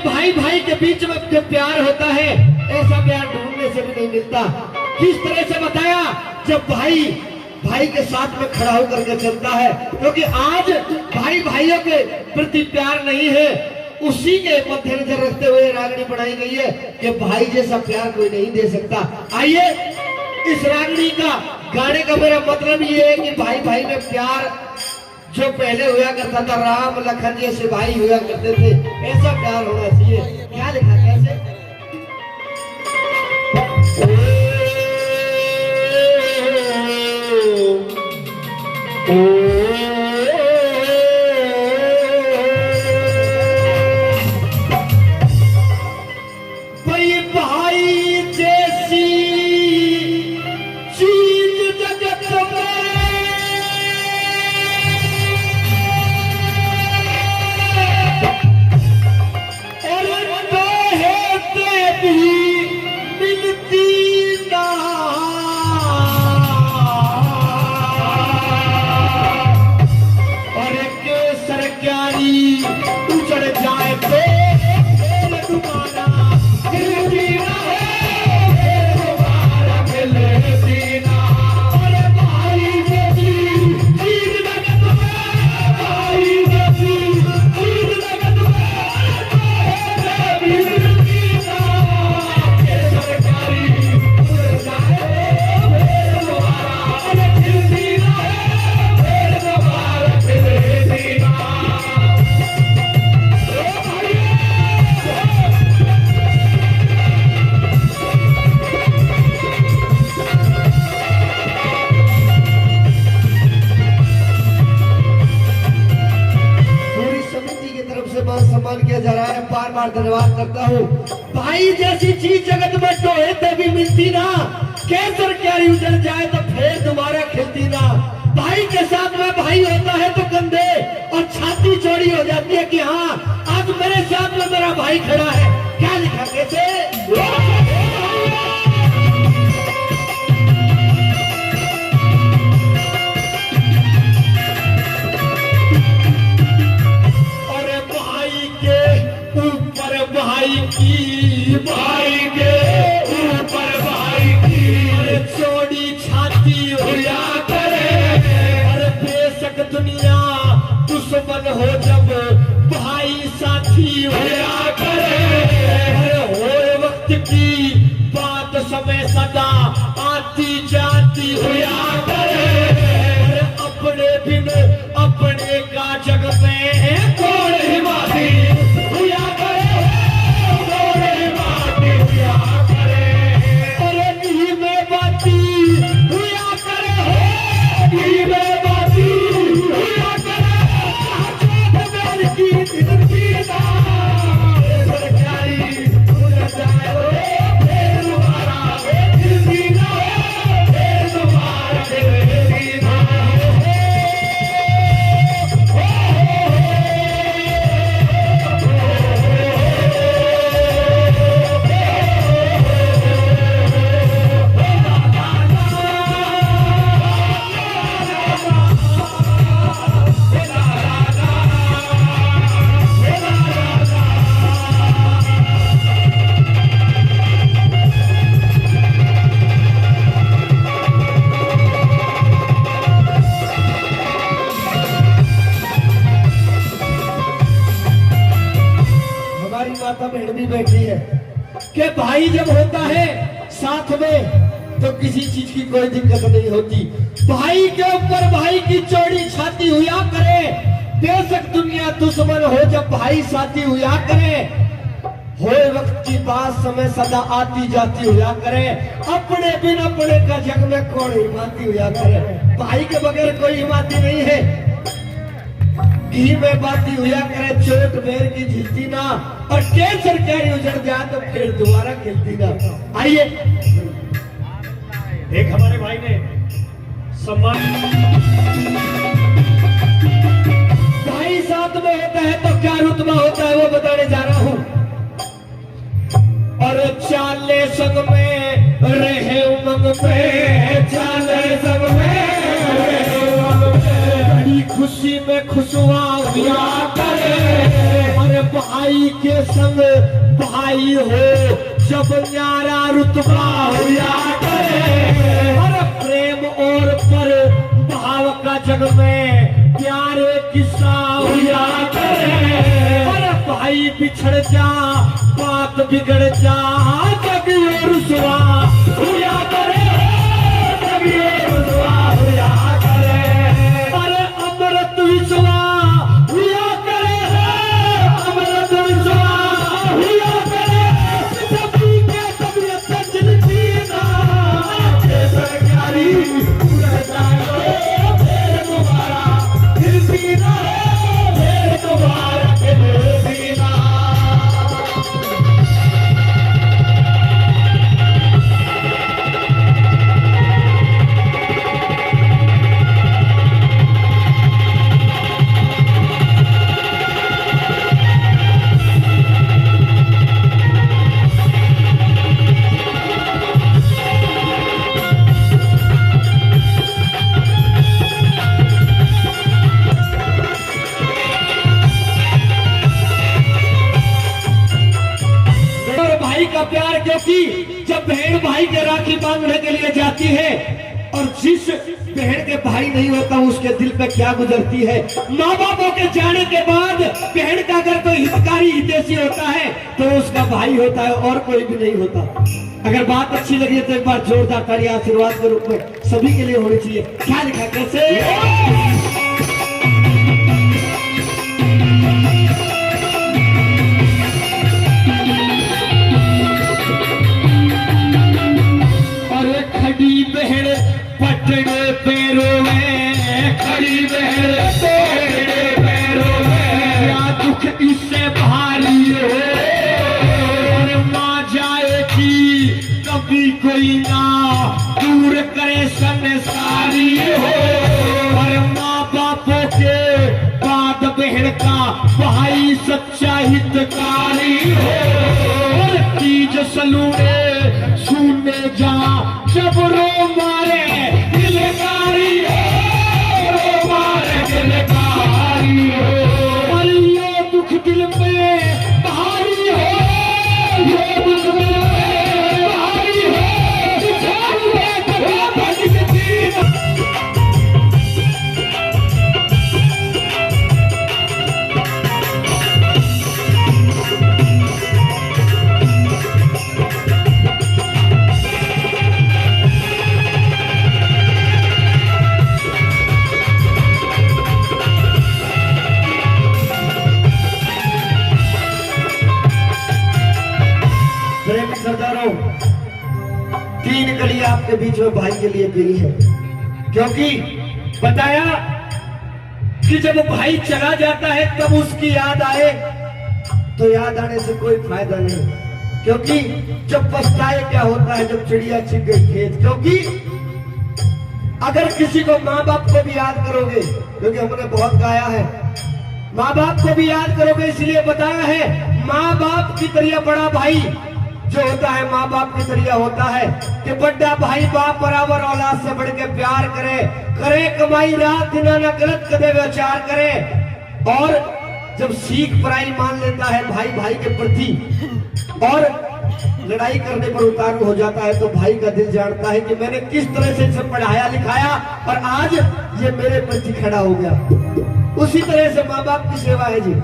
भाई भाई के बीच में जो प्यार होता है ऐसा प्यार ढूंढने से भी नहीं मिलता। किस तरह से बताया, जब भाई भाई के साथ में खड़ा होकर के चलता है, क्योंकि आज भाई भाइयों के प्रति प्यार नहीं है, उसी के मद्देनजर रखते हुए रागनी बनाई गई है कि भाई जैसा प्यार कोई नहीं दे सकता। आइए, इस रागनी का गाने का मेरा मतलब ये है कि भाई भाई में प्यार जो पहले हुआ करता था, राम लखन जैसे भाई हुआ करते थे, ऐसा प्यार होना चाहिए। क्या लिखा कैसे? भाई जैसी चीज जगत में किया जा रहा है। बार बार धन्यवाद करता हूँ। भाई जैसी चीज जगत में टोहे पे भी मिलती ना, केसर क्यारी उजड़ जाए तो फिर दोबारा खिलती ना। भाई के साथ में भाई होता है तो कंधे और छाती चौड़ी हो जाती है कि हाँ, आज मेरे साथ में मेरा भाई खड़ा है। क्या लिखा कैसे? भाई के ऊपर भाई की चौड़ी छाती हुआ करे। अरे बेशक दुनिया दुश्मन हो जब भाई साथी हुआ करे। अरे होए वक्त की बात समय सदा आती जाती हुआ करे। अरे अपने बिन अपने का जग में कौन हिमाती हुआ करे। माता बहन भी बैठी है कि भाई जब होता है साथ में तो किसी चीज की कोई दिक्कत नहीं होती। भाई के ऊपर भाई की चौड़ी छाती हुआ करे। बेशक दुनिया दुश्मन हो जब भाई साथी हुआ करे। होए वक्त की बात समय सदा आती जाती हुआ करे। अपने बिन अपने का जग में कौन हिमाती हुआ करे। भाई के बगैर कोई हिमाती नहीं है। घी में बाती हुआ करे, चोट बेर की झिलती ना, और केसर क्यारी उजड़ जाए तो फिर दोबारा खिलती ना। आइए, एक हमारे भाई ने सम्मान, भाई साथ में होता है तो क्या रुतबा होता है वो बताने जा रहा हूँ। और चाले संग में रहे उमंग में, चाले संग में खुशी में खुशवा हुआ करे। अरे भाई भाई के संग भाई हो जब न्यारा रुतबा हुआ करे। और प्रेम और पर भाव का जग में प्यारे किस्सा हुआ करे। और भाई बिछड़ जा बात बिगड़ जा जग ये रुसवा हुआ करे। जग ये रुसवा हुआ करे। अरे अमृत विश्वा हुआ करे। अमृत विश्वा हुआ करे। सभी के तबियत दिल की ना के सरकारी उड़ जाए फिर दोबारा दिल की ना फिर दोबारा दिल की ना। भाई का प्यार, क्योंकि जब बहन भाई के राखी बांधने के लिए जाती है और जिस बहन के भाई नहीं होता उसके दिल पे क्या गुजरती है। माँ बापों के जाने के बाद बहन का अगर कोई हितकारी हितैषी होता है तो उसका भाई होता है और कोई भी नहीं होता। अगर बात अच्छी लगी तो एक बार जोरदार ताली आशीर्वाद के रूप में सभी के लिए होनी चाहिए। क्या लिखा कैसे? खड़ी बहन पटने पैरों में, खड़ी बहन पटने पैरों में, क्या दुख इससे भारी हो। माँ जाएगी कभी कोई ना दूर करे संसारी हो। और माँ बापों के बाद बहन का भाई सच्चा हितकारी हो। और तीज सलूने सुनने जा जब रो मारे दिलकारी हो, रो मारे दिलकारी हो। और ये दुख दिल में भारी हो, ये दुख दिल में भारी हो। सरदारों, 3 गली आपके बीच में भाई के लिए गई है, क्योंकि बताया कि जब भाई चला जाता है तब उसकी याद आए तो याद आने से कोई फायदा नहीं, क्योंकि जब पछताए क्या होता है जब चिड़िया छिप गई खेत। क्योंकि अगर किसी को माँ बाप को भी याद करोगे, क्योंकि हमने बहुत गाया है माँ बाप को भी याद करोगे, इसलिए बताया है माँ बाप की तरह बड़ा भाई जो होता है माँ बाप की तरह होता है कि बड़ा भाई बाप बराबर औलाद से बढ़ के प्यार करे, करे कमाई रात दिन ना गलत कदे विचार करे। और जब सीख पराई मान लेता है भाई भाई के प्रति और लड़ाई करने पर उतारू हो जाता है तो भाई का दिल जानता है कि मैंने किस तरह से इसे पढ़ाया लिखाया और आज ये मेरे प्रति खड़ा हो गया। उसी तरह से माँ बाप की सेवा है जी,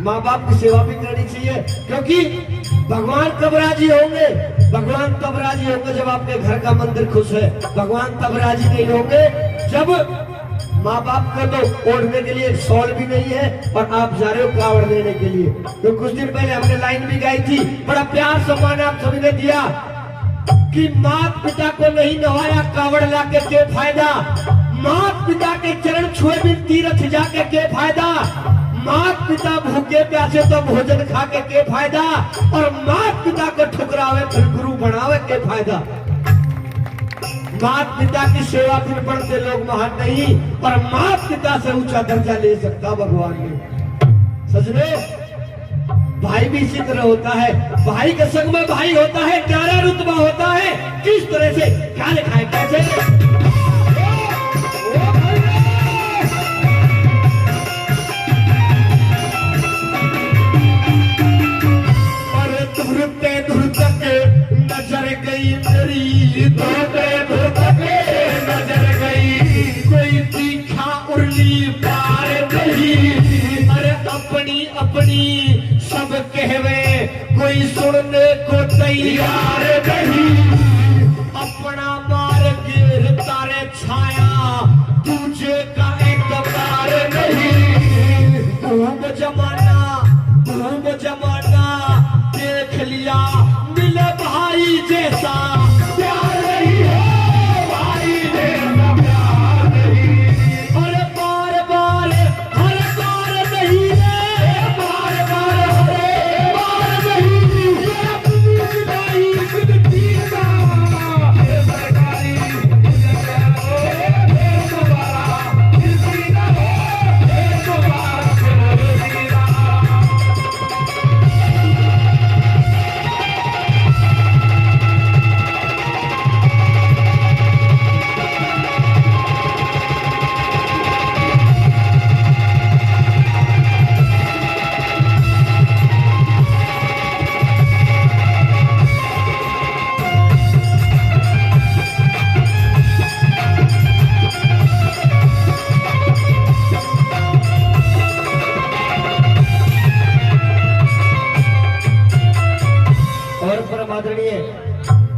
माँ बाप की सेवा भी करनी चाहिए, क्योंकि भगवान कब राजी होंगे? भगवान तब राजी होंगे जब आपके घर का मंदिर खुश है। भगवान तब राजी नहीं होंगे जब माँ बाप का तो ओढ़ने के लिए शॉल भी नहीं है और आप जा रहे हो कावड़ देने के लिए। तो कुछ दिन पहले हमने लाइन भी गाई थी, बड़ा प्यार सम्मान आप सभी ने दिया कि माता पिता को नहीं नवाया कावड़ लाके के फायदा, माता पिता के चरण छुए बिन तीर्थ जाके के फायदा, माता पिता भूखे प्यासे तो भोजन खा के फायदा, और माता पिता को ठुकरावे फिर गुरु बनावे के फायदा। माता पिता की सेवा फिर पढ़ते लोग महान नहीं, और माता पिता से ऊंचा दर्जा ले सकता भगवान ने। सच में भाई भी इसी तरह होता है, भाई के संग में भाई होता है, 11 रुतबा होता है। किस तरह से क्या लिखा है कैसे? सब कहवे कोई सुनने को तैयार नहीं, अपना मार गिर तारे छाया तुझे का एतबार नहीं। खूब जमाना देख लिया मिले भाई जैसा प्यार नहीं है, भाई जैसा प्यार नहीं। अरे बार बार हर बार नहीं है, बार बार हरे बार नहीं। ये अपनी जुदाई बिनती का ये सरकारी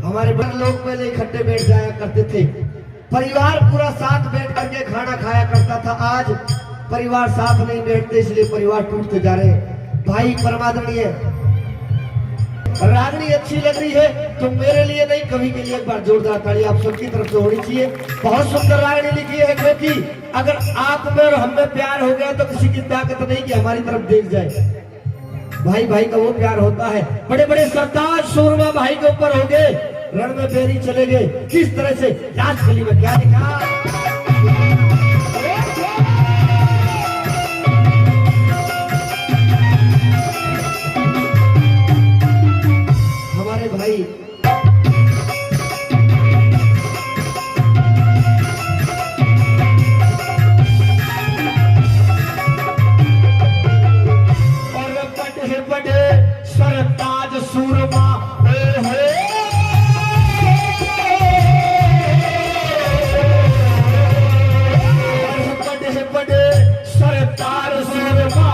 हमारे बड़े लोग पहले इकट्ठे बैठ जाया करते थे, परिवार पूरा साथ बैठ करके खाना खाया करता था। आज परिवार साथ नहीं बैठते, इसलिए परिवार टूटते जा रहे हैं। भाई परमादरणीय रागनी अच्छी लग रही है तो मेरे लिए नहीं, कवि के लिए एक बार जोरदार ताली आप सबकी तरफ से होनी चाहिए। बहुत सुंदर रागनी लिखी है, क्योंकि अगर आप में और हम में प्यार हो गया तो किसी की ताकत नहीं कि हमारी तरफ देख जाए। भाई भाई का वो प्यार होता है। बड़े बड़े सरताज सूरमा भाई के ऊपर हो गए, रण में बेरी चले गए। किस तरह से राजकली में क्या लिखा, हमारे भाई बड़े सरताज सूरमा बड़े सरताज सूरमा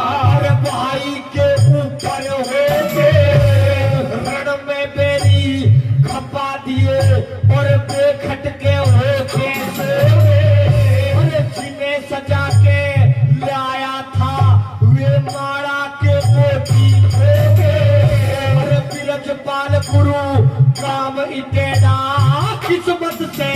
भाई के ऊपर हो गए, रण में बेरी खपा दिए और बेखटके हो कैसे। जिन्हें सजा के लाया था वे माड़ा के मोती हो गए। बिरजपाल गुरु काम इतेना किस्मत से